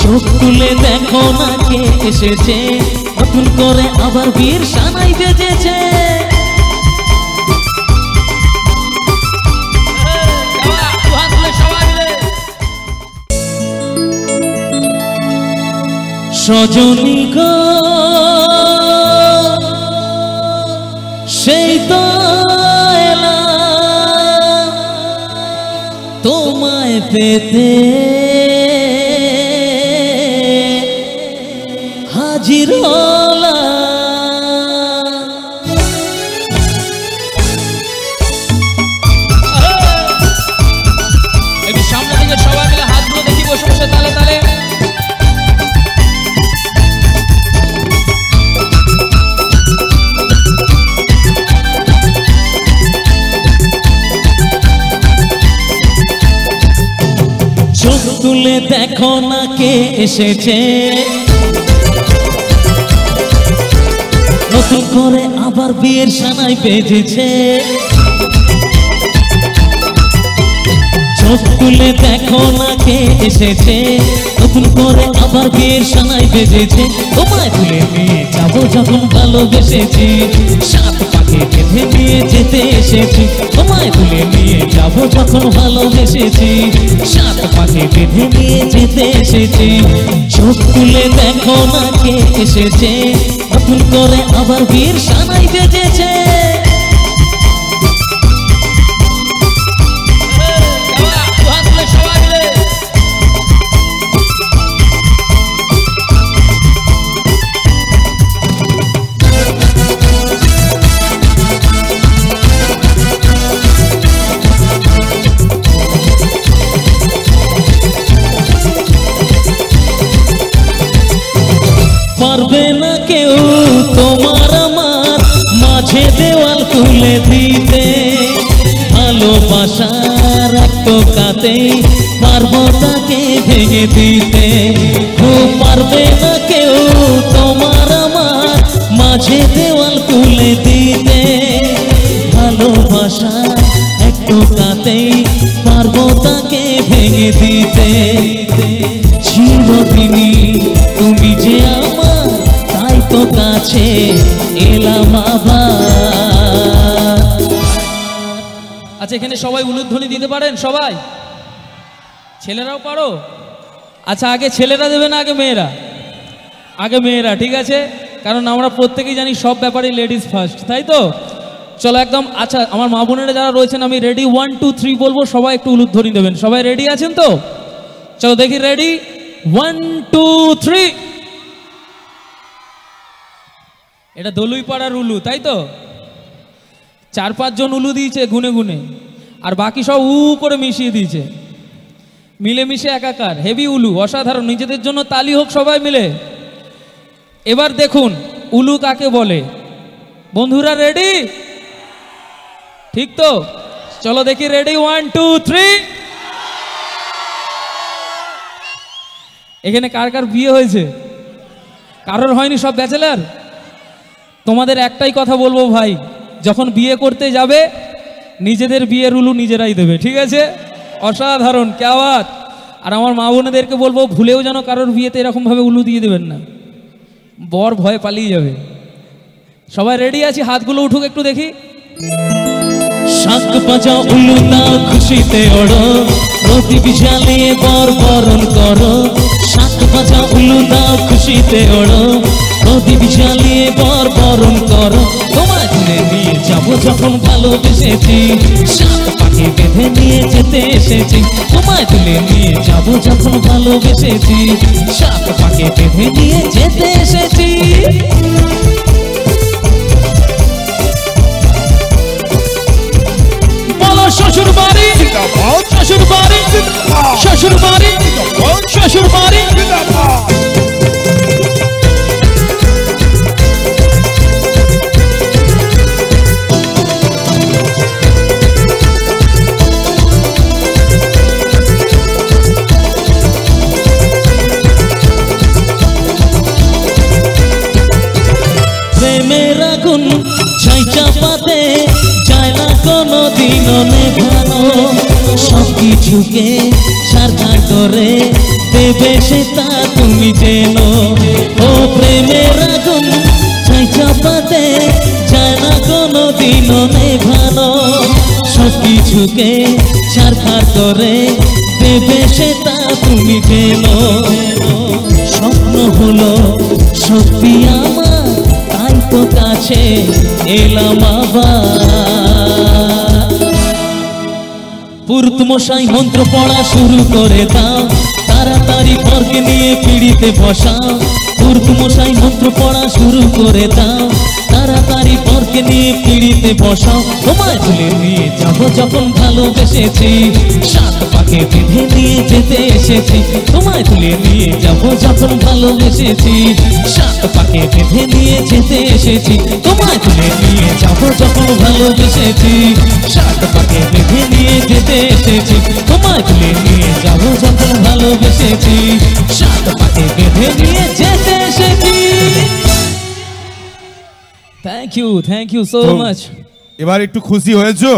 চোখ তুলে দেখো না কে এসেছে, নতুন করে আবার বিয়ের সানাই বেজেছে। সজনী গো সেই তো এলাম তোমায় পেতে, হাজির হলাম। একটু সামনে থেকে সবাই মিলে হাতগুলো দেখি, বসে বসে তালে তালে। চোখ তুলে দেখো না কে এসেছে, নতুন করে আবার বিয়ের সানাই বেজেছে। চোখ তুলে দেখো না কে এসেছে, নতুন করে আবার বিয়ের সানাই বেজেছে। তোমায় তুলে নিয়ে যাবো যখন ভালোবেসেছি, সাত পাখি বেঁধে নিয়ে যেতে এসেছি। তোমায় তুলে নিয়ে যাবো যখন ভালোবেসেছি, সাত পাখি বেঁধে নিয়ে যেতে এসেছি। চোখ তুলে দেখো না কে এসেছে, নতুন করে আবার বিয়ের সানাই বেজেছে। পারবে না কেউ তোমার আমার মাঝে দেওয়াল তুলে দিতে, ভালোবাসার এক টোকাতে পারবো তাকে ভেঙে দিতে। পারবে না কেউ তোমার আমার মাঝে দেওয়াল তুলে দিতে, ভালোবাসার এক টোকাতেই পারবো তাকে ভেঙে দিতে। চিরদিনই তুমি যে আমার, তাই তো কাছে এলাম আবার। আচ্ছা, এখানে সবাই উলুধ্বনি দিতে পারেন? সবাই ছেলেরাও পারো? আচ্ছা, আগে ছেলেরা দেবে না আগে মেয়েরা? আগে মেয়েরা, ঠিক আছে, কারণ আমরা প্রত্যেকেই জানি সব ব্যাপারে লেডিস ফার্স্ট, তাই তো? চলো একদম। আচ্ছা, আমার মা বোনেরা যারা রয়েছেন, আমি রেডি 1 2 3 বলবো, সবাই একটু উলুধ্বনি দেবেন। সবাই রেডি আছেন তো? চলো দেখি, রেডি 1 2 3। এটা দলুই পাড়ার উলু, তাই তো? 4-5 জন উলু দিয়েছে গুনে গুনে, আর বাকি সব উ করে মিশিয়ে দিয়েছে, মিলেমিশে একাকার। হেভি উলু, অসাধারণ। নিজেদের জন্য তালি হোক সবাই মিলে। এবার দেখুন উলু কাকে বলে। বন্ধুরা রেডি? ঠিক তো? চলো দেখি, রেডি 1 2 3। এখানে কার কার বিয়ে হয়েছে? কারোর হয়নি? সব ব্যাচেলার? তোমাদের একটাই কথা বলবো ভাই, যখন বিয়ে করতে যাবে নিজেদের বিয়ের উলু নিজেরাই দেবে, ঠিক আছে? অসাধারণ, ক্যা বাত। আর আমার মা বোনেদেরকে বলবো, ভুলেও যেন কারোর বিয়েতে এরকমভাবে উলু দিয়ে দেবেন না, বর ভয় পালিয়ে যাবে। সবাই রেডি আছি? হাতগুলো উঠুক একটু দেখি। শাক বাজা উলু দাও খুশিতে ওড়ো, প্রদীপ জ্বালিয়ে বর বরণ করো। শাক বাজা উলু দাও খুশিতে ওড়ো, প্রদীপ জ্বালিয়ে বর বরণ করো। তোমায় তুলে নিয়ে যাবো যখন ভালোবেসেছি, সাত পাখি বেঁধে নিয়ে যেতে এসেছি। তোমায় তুলে নিয়ে যাবো যখন ভালোবেসেছি, সাত পাখি বেঁধে নিয়ে যেতে এসেছি। শ্বশুর বাড়ি, শ্বশুর বাড়ি, শ্বশুর বাড়ি, শ্বশুর বাড়ি। প্রেমের আগুন ছাই চাপাতে যায় না কোনো দিনও নেভানো, সব কিছুকে ছাড়খাড় করে দেব দেবে সেটা তুমি জেনো। ও প্রেমের আগুন ছাই চাপাতে যায় না কোনো দিনও নেভানো, সব কিছুকে ছারখার করে দেবে সেটা তুমি জেনো। স্বপ্ন হলো সত্যি আমার, তাই তো কাছে এলাম আবার। পুরুত মশাই মন্ত্র পড়া শুরু করে দাও, তাড়াতাড়ি বরকে নিয়ে পিড়িতে বসাও। পুরুত মশাই মন্ত্র পড়া শুরু করে দাও, তাড়াতাড়ি বরকে নিয়ে পিড়িতে বসাও। তোমায় তুলে নিয়ে যাবো যখন ভালোবেসেছি, সাত পাকে বেঁধে নিয়ে যেতে এসেছি। তোমায় তুলে নিয়ে যাবো যখন ভালোবেসেছি, সাত পাকে বেঁধে নিয়ে যেতে এসেছি। তোমায় তুলে নিয়ে যাবো যখন ভালোবেসেছি, সাত পাকে বেঁধে নিয়ে যেতে এসেছি। তোমায় তুলে নিয়ে যাবো যখন ভালোবেসেছি, সাত পাকে বেঁধে নিয়ে যেতে এসেছি। Thank you so much. এবার একটু খুশি হয়েছো?